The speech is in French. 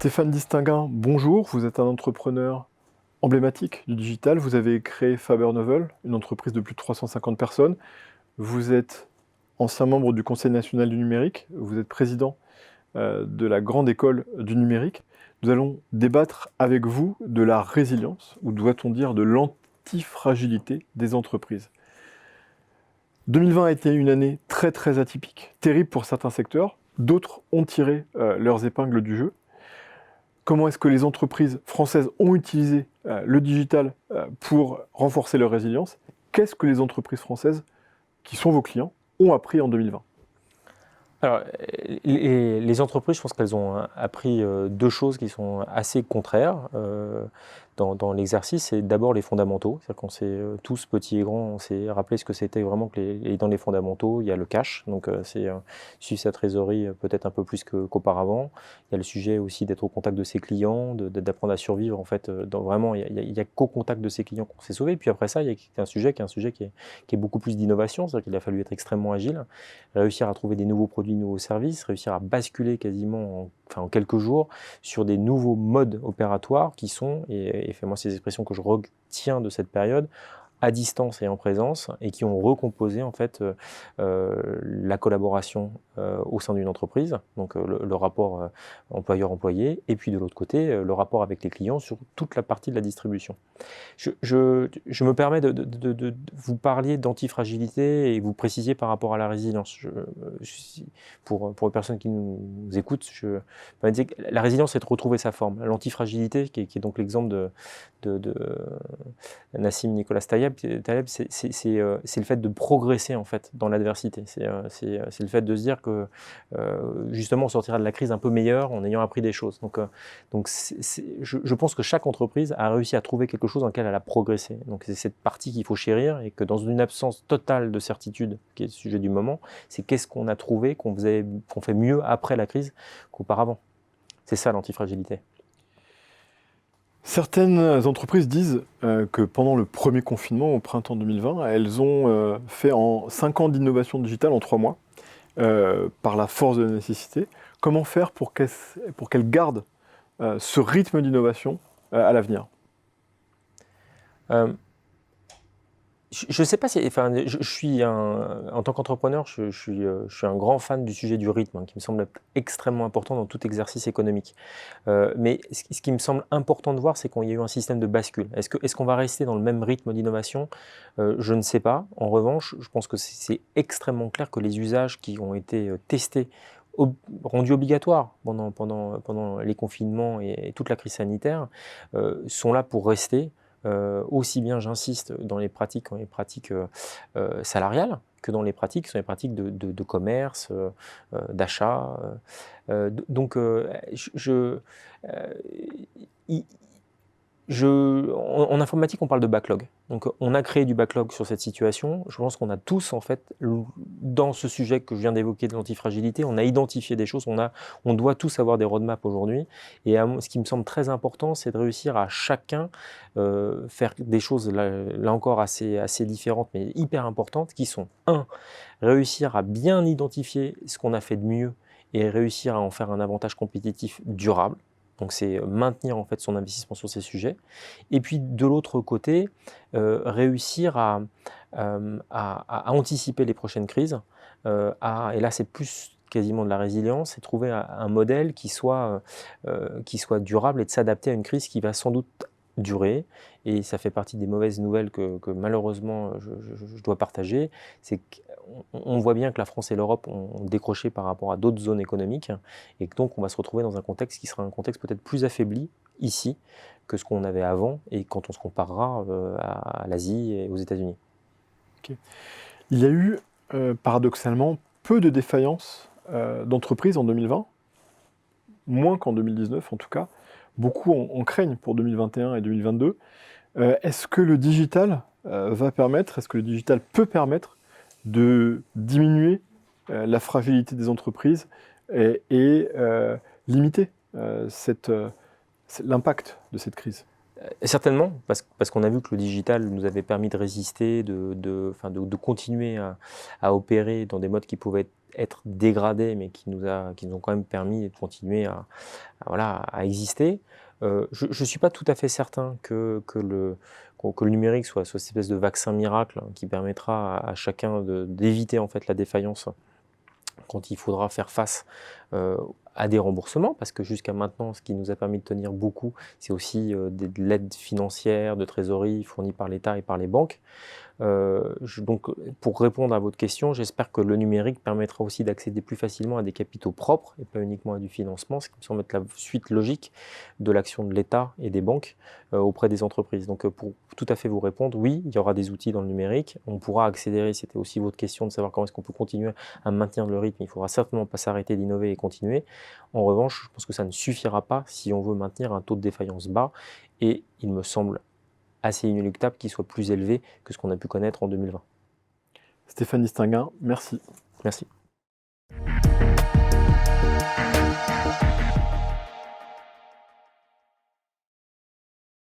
Stéphane Distinguin, bonjour, vous êtes un entrepreneur emblématique du digital. Vous avez créé Faber Novel, une entreprise de plus de 350 personnes. Vous êtes ancien membre du Conseil national du numérique. Vous êtes président de la grande école du numérique. Nous allons débattre avec vous de la résilience, ou doit-on dire de l'antifragilité des entreprises. 2020 a été une année très très atypique, terrible pour certains secteurs. D'autres ont tiré leurs épingles du jeu. Comment est-ce que les entreprises françaises ont utilisé le digital pour renforcer leur résilience? Qu'est-ce que les entreprises françaises, qui sont vos clients, ont appris en 2020? Alors, les entreprises, je pense qu'elles ont appris deux choses qui sont assez contraires dans l'exercice. C'est d'abord les fondamentaux. C'est-à-dire qu'on s'est tous, petits et grands, on s'est rappelé ce que c'était vraiment que dans les fondamentaux, il y a le cash. Donc, c'est suivre sa trésorerie peut-être un peu plus qu'auparavant. Il y a le sujet aussi d'être au contact de ses clients, d'apprendre à survivre. En fait, vraiment, il y a qu'au contact de ses clients qu'on s'est sauvé. Puis après ça, il y a un sujet qui est beaucoup plus d'innovation. C'est-à-dire qu'il a fallu être extrêmement agile, réussir à trouver des nouveaux produits, nouveaux services, réussir à basculer quasiment en quelques jours sur des nouveaux modes opératoires qui sont, et moi ces expressions que je retiens de cette période, à distance et en présence, et qui ont recomposé en fait la collaboration au sein d'une entreprise, donc le rapport employeur-employé, et puis de l'autre côté le rapport avec les clients sur toute la partie de la distribution. Je me permets de vous parler d'antifragilité et vous préciser par rapport à la résilience. Pour les personnes qui nous écoutent, je me dire que la résilience, c'est de retrouver sa forme. L'antifragilité, qui est donc l'exemple de Nassim Nicolas Taleb, c'est le fait de progresser en fait dans l'adversité. C'est le fait de se dire que justement on sortira de la crise un peu meilleur en ayant appris des choses. Donc je pense que chaque entreprise a réussi à trouver quelque chose dans lequel elle a progressé. Donc c'est cette partie qu'il faut chérir, et que dans une absence totale de certitude, qui est le sujet du moment, c'est qu'est-ce qu'on a trouvé qu'on fait mieux après la crise qu'auparavant. C'est ça l'antifragilité. Certaines entreprises disent que pendant le premier confinement, au printemps 2020, elles ont fait en 5 ans d'innovation digitale en 3 mois, par la force de la nécessité. Comment faire pour qu'elles gardent ce rythme d'innovation à l'avenir? Euh, Je ne sais pas si, enfin, je suis en tant qu'entrepreneur, je suis un grand fan du sujet du rythme, hein, qui me semble extrêmement important dans tout exercice économique. Mais ce qui me semble important de voir, c'est qu'il y a eu un système de bascule. Est-ce qu'on va rester dans le même rythme d'innovation? Je ne sais pas. En revanche, je pense que c'est extrêmement clair que les usages qui ont été testés, rendus obligatoires pendant les confinements et toute la crise sanitaire, sont là pour rester. Aussi bien, j'insiste, dans les pratiques salariales que dans les pratiques qui sont les pratiques de commerce, d'achat. Donc, il- en informatique, on parle de backlog. Donc, on a créé du backlog sur cette situation. Je pense qu'on a tous, en fait, dans ce sujet que je viens d'évoquer de l'antifragilité, on a identifié des choses. On doit tous avoir des roadmaps aujourd'hui. Et ce qui me semble très important, c'est de réussir à chacun faire des choses, là encore, assez différentes, mais hyper importantes, qui sont, un, réussir à bien identifier ce qu'on a fait de mieux et réussir à en faire un avantage compétitif durable. Donc c'est maintenir en fait son investissement sur ces sujets. Et puis de l'autre côté, réussir à anticiper les prochaines crises. Et là c'est plus quasiment de la résilience, et trouver un modèle qui soit durable et de s'adapter à une crise qui va sans doute durer. Et ça fait partie des mauvaises nouvelles que malheureusement je dois partager. C'est qu'on voit bien que la France et l'Europe ont décroché par rapport à d'autres zones économiques, et que donc on va se retrouver dans un contexte qui sera un contexte peut-être plus affaibli ici que ce qu'on avait avant, et quand on se comparera à l'Asie et aux États-Unis. Okay. Il y a eu, paradoxalement, peu de défaillances d'entreprises en 2020, moins qu'en 2019 en tout cas. Beaucoup en craignent pour 2021 et 2022. Est-ce que le digital est-ce que le digital peut permettre de diminuer la fragilité des entreprises et limiter l'impact de cette crise? Certainement, parce qu'on a vu que le digital nous avait permis de résister, de continuer à opérer dans des modes qui pouvaient être être dégradés, mais qui nous ont quand même permis de continuer voilà, à exister. Je ne suis pas tout à fait certain que le numérique soit cette espèce de vaccin miracle qui permettra à chacun d'éviter en fait la défaillance quand il faudra faire face à des remboursements, parce que jusqu'à maintenant, ce qui nous a permis de tenir beaucoup, c'est aussi de l'aide financière, de trésorerie fournie par l'État et par les banques. Donc, pour répondre à votre question, j'espère que le numérique permettra aussi d'accéder plus facilement à des capitaux propres et pas uniquement à du financement, ce qui me semble être la suite logique de l'action de l'État et des banques auprès des entreprises. Donc, pour tout à fait vous répondre, oui, il y aura des outils dans le numérique. On pourra accélérer, c'était aussi votre question de savoir comment est-ce qu'on peut continuer à maintenir le rythme. Il ne faudra certainement pas s'arrêter d'innover et continuer. En revanche, je pense que ça ne suffira pas si on veut maintenir un taux de défaillance bas et il me semble assez inéluctable qu'il soit plus élevé que ce qu'on a pu connaître en 2020. Stéphane Distinguin, merci. Merci.